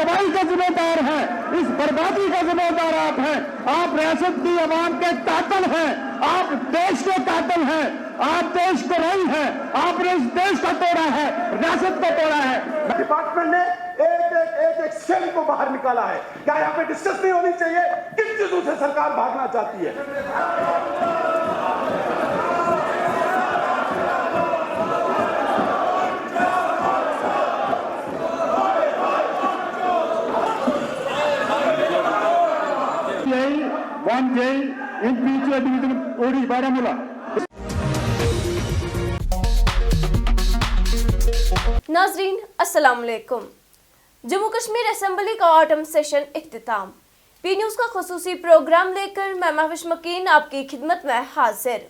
तबाही का जिम्मेदार हैं, इस बर्बादी का जिम्मेदार आप हैं। आप रियासत की आवाम के कातिल हैं, आप देश के कातिल हैं, आप देश को रही हैं, आपने इस देश को तोड़ा है, रियासत को तोड़ा है। डिपार्टमेंट ने एक सेल को बाहर निकाला है। क्या यहाँ पे डिस्कस नहीं होनी चाहिए? किन चीजों से सरकार भागना चाहती है? वन जेल इन पीछे डिवीजन ओडी बारामूला। नाजरीन अस्सलाम वालेकुम। जम्मू कश्मीर असेंबली का ऑटम सेशन इख्तिताम। पी न्यूज़ का खुसूसी प्रोग्राम लेकर मैं महविश मकीन आपकी खिदमत में हाजिर।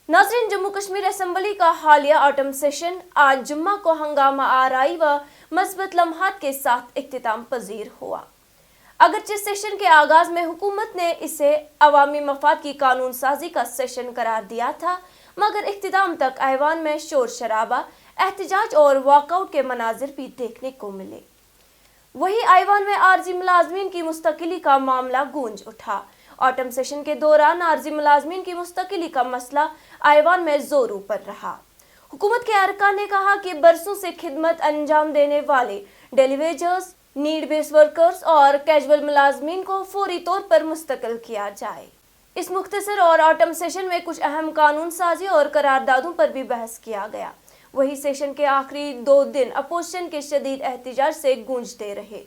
नाजरीन, जम्मू कश्मीर असेंबली का हालिया ऑटम सेशन आज जुम्मा को हंगामा आराई व मस्बत लम्हात के साथ इख्तिताम पजीर हुआ। अगरचे सेशन के आगाज में हुकूमत ने इसे अवामी मफाद की कानून साजी का सेशन करार दिया था, मगर इख्तिताम तक ऐवान में शोर शराबा, एहतजाज और वॉकआउट के मनाजिर भी देखने को मिले। वही ऐवान में आरजी मुलाजमीन की मुस्तकिली का मामला गूंज उठा। ऑटम सेशन के दौरान आरजी मुलाजमीन की मुस्तकिली का मसला ऐवान में जोरों पर रहा। हुकूमत के अरकान ने कहा कि बरसों से खिदमत अंजाम देने वाले daily wagers, need base workers और कैजुअल मुलाजमीन को फौरी तौर पर मुस्तकिल किया जाए। इस मुख्तसर और ऑटम सेशन में कुछ अहम कानून साजी और करारदादों पर भी बहस किया गया। वही सेशन के आखिरी 2 दिन अपोजिशन के शदीद एहतजाज से गूंजते रहे,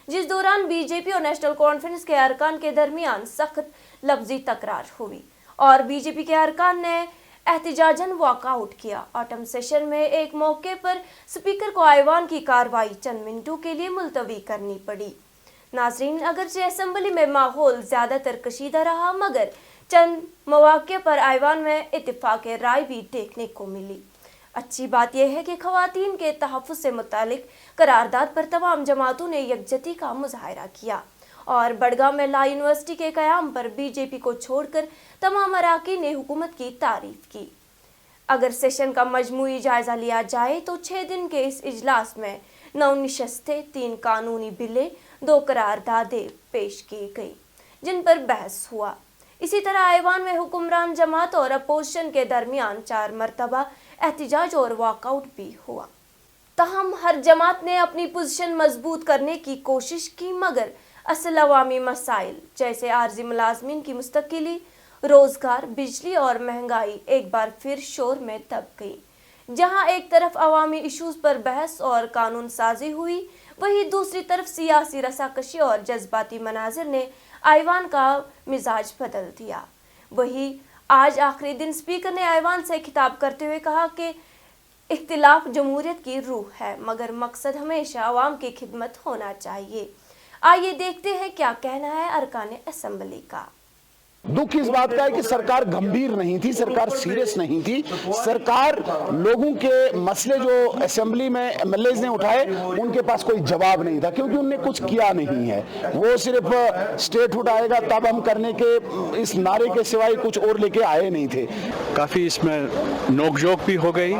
जिस दौरान बीजेपी और नेशनल कॉन्फ्रेंस के अरकान के दरमियान सख्त लफ्जी तकरार हुई और बीजेपी के अरकान ने एहतजाजन वॉकआउट किया। ऑटम सेशन में एक मौके पर स्पीकर को ऐवान की कार्रवाई चंद मिनटों के लिए मुलतवी करनी पड़ी। नाजरीन, अगरचे असेंबली में माहौल ज्यादातर कशीदा रहा, मगर चंद मौके पर ऐवान में इत्तेफाक राय भी देखने को मिली। अच्छी बात यह है कि खवातीन के तहफ़्फ़ुज़ से मुतालिक करारदाद पर तमाम जमातों ने यकजहती का मुजाहरा किया और बड़गाम में ला यूनिवर्सिटी के क़याम पर बीजेपी को छोड़कर तमाम अराकीन ने हुकूमत की तारीफ की। अगर सेशन का मजमूई जायजा लिया जाए तो 6 दिन के इस इजलास में 9 नशस्तें, 3 कानूनी बिलें, 2 करारदादें पेश की गई जिन पर बहस हुआ। इसी तरह ऐवान में हुक्मरान जमात और अपोजिशन के दरमियान 4 मरतबा एहतजाज और वॉकआउट भी हुआ। तहम हर जमात ने अपनी पोजीशन मजबूत करने की कोशिश की, मगर असल अवामी मसाइल जैसे आर्जी मुलाजमीन की मुस्तकिली, रोजगार, बिजली और महंगाई एक बार फिर शोर में दब गई। जहां एक तरफ अवामी इशूज पर बहस और कानून साजी हुई, वहीं दूसरी तरफ सियासी रसाकशी और जज्बाती मनाजिर ने ऐवान का मिजाज बदल दिया। वहीं आज आखिरी दिन स्पीकर ने ऐवान से खिताब करते हुए कहा कि इख्तिलाफ जमहूरियत की रूह है, मगर मकसद हमेशा अवाम की खिदमत होना चाहिए। आइए देखते हैं क्या कहना है अरकान असेंबली का। दुख इस बात का है कि सरकार गंभीर नहीं थी, सरकार सीरियस नहीं थी। सरकार लोगों के मसले जो असेंबली में एमएलएज ने उठाए उनके पास कोई जवाब नहीं था, क्योंकि उनने कुछ किया नहीं है। वो सिर्फ स्टेट उठाएगा तब हम करने के इस नारे के सिवाय कुछ और लेके आए नहीं थे। काफ़ी इसमें नोकझोंक भी हो गई।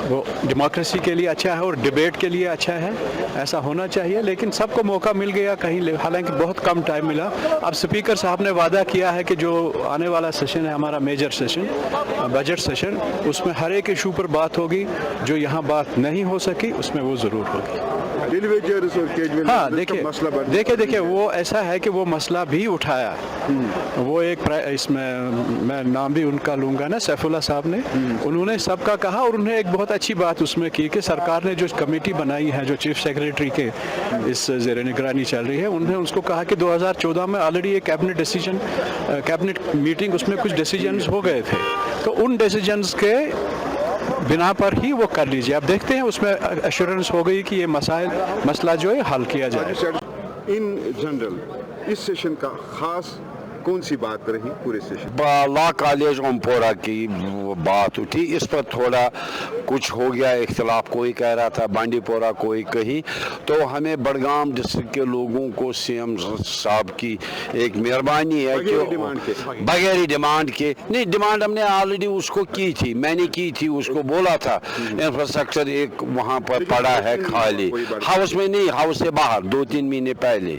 वो डेमोक्रेसी के लिए अच्छा है और डिबेट के लिए अच्छा है, ऐसा होना चाहिए। लेकिन सबको मौका मिल गया कहीं, हालांकि बहुत कम टाइम मिला। अब स्पीकर साहब ने वादा किया है कि जो आने वाला सेशन है हमारा मेजर सेशन, बजट सेशन, उसमें हर एक इशू पर बात होगी। जो यहाँ बात नहीं हो सकी उसमें वो ज़रूर होगी। हाँ, देखिए वो ऐसा है कि वो मसला भी उठाया। वो एक इसमें मैं नाम भी उनका लूँगा ना, सैफुल्लाह साहब ने, उन्होंने सबका कहा और उन्होंने एक बहुत अच्छी बात उसमें की कि सरकार ने जो कमेटी बनाई है, जो चीफ सेक्रेटरी के इस ज़ेर निगरानी चल रही है, उन्होंने उसको कहा कि 2014 में ऑलरेडी एक कैबिनेट मीटिंग, उसमें कुछ डिसीजंस हो गए थे, तो उन डिसीजंस के बिना पर ही वो कर लीजिए। अब देखते हैं उसमें एश्योरेंस हो गई कि ये मसला जो है हल किया जाए। इन जनरल इस सेशन का खास कौन सी बात रही पूरे सेशन? लॉ कॉलेज ओमपोरा की बात उठी, इस पर थोड़ा कुछ हो गया इख्तिलाफ, कोई कह रहा था बांडीपोरा, कोई कहीं। तो हमें बडगाम डिस्ट्रिक्ट के लोगों को सीएम साहब की एक मेहरबानी है कि बगैर डिमांड के, नहीं डिमांड हमने ऑलरेडी उसको की थी, मैंने की थी, उसको बोला था इंफ्रास्ट्रक्चर एक वहाँ पर पड़ा है खाली, हाउस में नहीं, हाउस से बाहर 2-3 महीने पहले,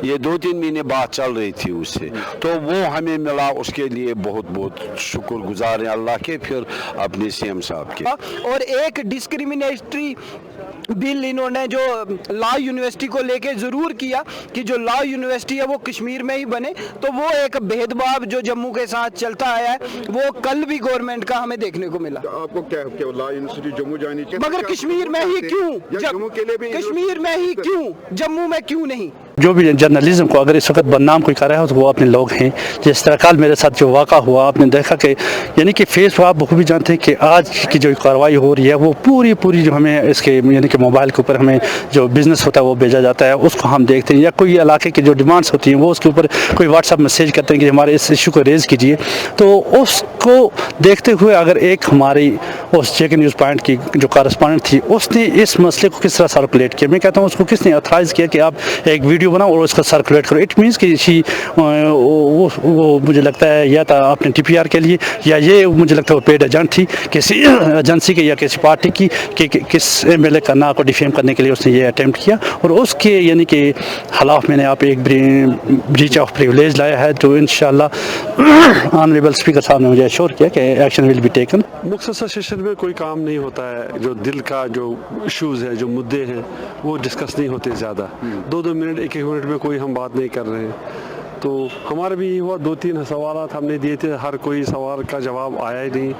ये 2-3 महीने बात चल रही थी उससे, तो वो हमें मिला, उसके लिए बहुत बहुत शुक्रगुजार हैं अल्लाह के, फिर अपने सीएम साहब के। और एक डिस्क्रिमिनेटरी बिल इन्होंने जो लॉ यूनिवर्सिटी को लेके ज़रूर किया कि जो लॉ यूनिवर्सिटी है वो कश्मीर में ही बने, तो वो एक भेदभाव जो जम्मू के साथ चलता आया है वो कल भी गवर्नमेंट का हमें देखने को मिला। तो आपको क्या लॉ यूनिवर्सिटी जम्मू जानी चाहिए? मगर कश्मीर में ही क्यों? जम्मू के लिए भी कश्मीर में ही क्यों, जम्मू में क्यों नहीं? जो भी जर्नलिज्म को अगर इस वक्त बदनाम कोई कर रहा है तो वो अपने लोग हैं। जिस तरह कल मेरे साथ जो वाक़ा हुआ, आपने देखा कि यानी कि फेस आप बखूबी जानते हैं कि आज की जो कार्रवाई हो रही है वो पूरी जो हमें इसके यानी कि मोबाइल के ऊपर हमें जो बिज़नेस होता है वो भेजा जाता है, उसको हम देखते हैं, या कोई इलाके की जो डिमांड्स होती हैं वो उसके ऊपर कोई व्हाट्सअप मैसेज करते हैं कि हमारे इस इशू को रेज़ कीजिए, तो उसको देखते हुए अगर एक हमारी उस चेक न्यूज़ पॉइंट की जो कॉरेस्पॉन्डेंट थी उसने इस मसले को किस तरह सर्कुलेट किया, मैं कहता हूँ उसको किसने ऑथराइज़ किया कि आप एक वीडियो बनाओ और उसका सर्कुलेट करो। इट मीन्स कि वो मुझे लगता है या तो अपने TPR के लिए, या ये मुझे लगता है वो पेड एजेंट थी किसी एजेंसी के या किसी पार्टी की कि किस MLA का नाम को डिफेम करने के लिए उसने ये अटेम्प्ट किया, और उसके यानी कि खिलाफ मैंने आप एक ब्रीच ऑफ प्रिविलेज लाया है, जो इंशाल्लाह ऑनरेबल स्पीकर साहब ने मुझे एश्योर किया कि एक्शन विल बी टेकन। मुख्तसर सेशन में कोई काम नहीं होता है, जो दिल का जो इश्यूज़ है, जो मुद्दे हैं वो डिस्कस नहीं होते ज़्यादा, 2-2 मिनट 1-1 मिनट में कोई हम बात नहीं कर रहे हैं। तो हमारा भी यही हुआ, 2-3 सवाल हमने दिए थे, हर कोई सवाल का जवाब आया ही नहीं।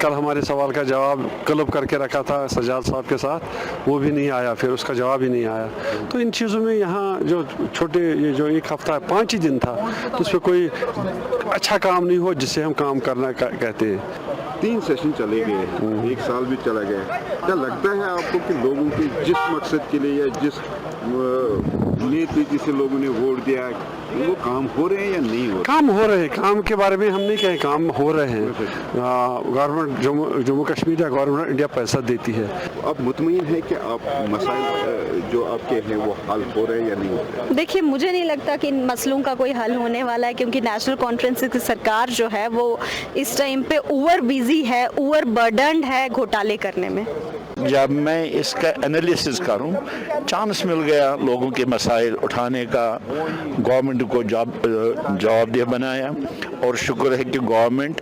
कल हमारे सवाल का जवाब क्लब करके रखा था सज्जाद साहब के साथ, वो भी नहीं आया, फिर उसका जवाब ही नहीं आया। तो इन चीज़ों में यहाँ जो छोटे ये जो एक हफ्ता 5 ही दिन था, तो उस पर कोई अच्छा काम नहीं हुआ जिससे हम काम करना कहते हैं। 3 सेशन चले गए, 1 साल भी चला गया, क्या लगता है आपको कि लोगों के जिस मकसद के लिए या जिस नीति से लोगों ने वोट दिया वो काम हो रहे हैं या नहीं हो रहे? काम हो रहे हैं, काम के बारे में हम नहीं कहें, काम हो रहे हैं। गवर्नमेंट जम्मू कश्मीर या गवर्नमेंट इंडिया पैसा देती है। आप मुतमईन है कि आप मसाइल जो आपके हैं वो हल हो रहे हैं या नहीं हो रहे? देखिए, मुझे नहीं लगता कि इन मसलों का कोई हल होने वाला है, क्योंकि नेशनल कॉन्फ्रेंस की सरकार जो है वो इस टाइम पे ओवर बिजी है, ओवर बर्डन्ड है घोटाले करने में। जब मैं इसका एनालिसिस करूं, चांस मिल गया लोगों के मसाइल उठाने का, गवर्नमेंट को जवाबदेह बनाया, और शुक्र है कि गवर्नमेंट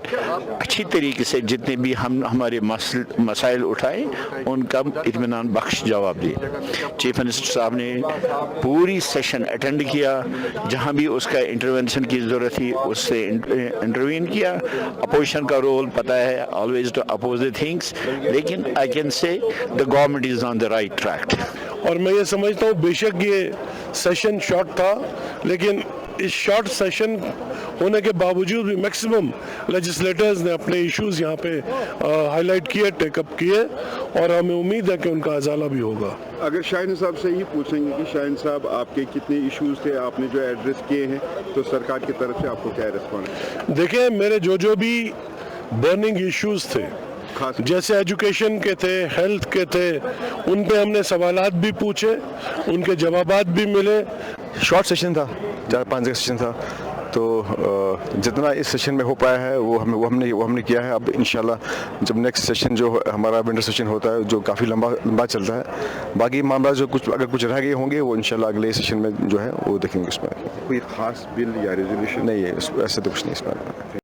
अच्छी तरीके से जितने भी हमारे मसाइल उठाए उनका इत्मीनान बख्श जवाब दिए। चीफ मिनिस्टर साहब ने पूरी सेशन अटेंड किया, जहां भी उसका इंटरवेंशन की ज़रूरत थी उससे इंटरवीन किया। अपोजिशन का रोल पता है, always to oppose the things, लेकिन I can say the government is on the right track. और मैं ये समझता हूँ बेशक ये सेशन शॉर्ट था, लेकिन इस शॉर्ट सेशन होने के बावजूद भी मैक्सिमम लेजिस्लेटर्स ने अपने इश्यूज यहाँ पे हाईलाइट किए, टेकअप किए, और हमें उम्मीद है कि उनका अजाला भी होगा। अगर शाहीन साहब से ही पूछेंगे कि शाहीन साहब आपके कितने इश्यूज थे आपने जो एड्रेस किए हैं, तो सरकार की तरफ से आपको क्या रिस्पॉन्स? देखिए, मेरे जो भी बर्निंग इश्यूज थे, जैसे एजुकेशन के थे, हेल्थ के थे, उन पे हमने सवालात भी पूछे, उनके जवाबात भी मिले। शॉर्ट सेशन था, 4-5 का सेशन था, तो जितना इस सेशन में हो पाया है वो हमने किया है। अब इंशाल्लाह जब नेक्स्ट सेशन जो हमारा विंटर सेशन होता है, जो काफ़ी लंबा चलता है, बाकी मामला जो अगर कुछ रह गए होंगे वो इंशाल्लाह अगले सेशन में जो है वो देखेंगे। इसमें कोई खास बिल या रेजोल्यूशन नहीं है, ऐसे तो कुछ नहीं इसमें।